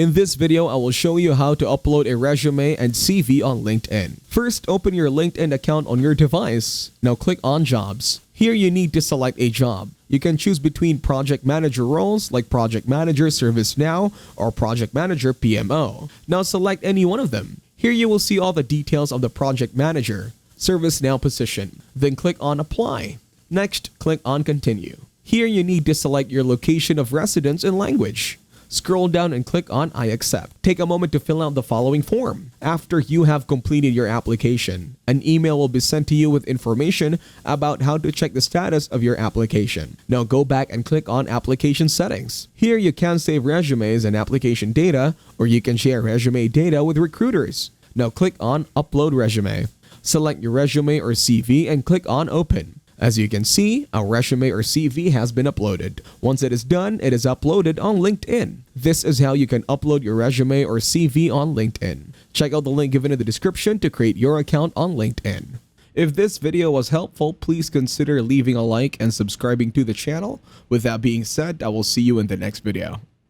In this video, I will show you how to upload a resume and CV on LinkedIn. First, open your LinkedIn account on your device. Now click on Jobs. Here you need to select a job. You can choose between project manager roles like Project Manager ServiceNow or Project Manager PMO. Now select any one of them. Here you will see all the details of the Project Manager ServiceNow position. Then click on Apply. Next, click on Continue. Here you need to select your location of residence and language. Scroll down and click on I accept. Take a moment to fill out the following form. After you have completed your application, an email will be sent to you with information about how to check the status of your application. Now go back and click on Application Settings. Here you can save resumes and application data, or you can share resume data with recruiters. Now click on Upload Resume. Select your resume or CV and click on Open. As you can see, our resume or CV has been uploaded. Once it is done, it is uploaded on LinkedIn. This is how you can upload your resume or CV on LinkedIn. Check out the link given in the description to create your account on LinkedIn. If this video was helpful, please consider leaving a like and subscribing to the channel. With that being said, I will see you in the next video.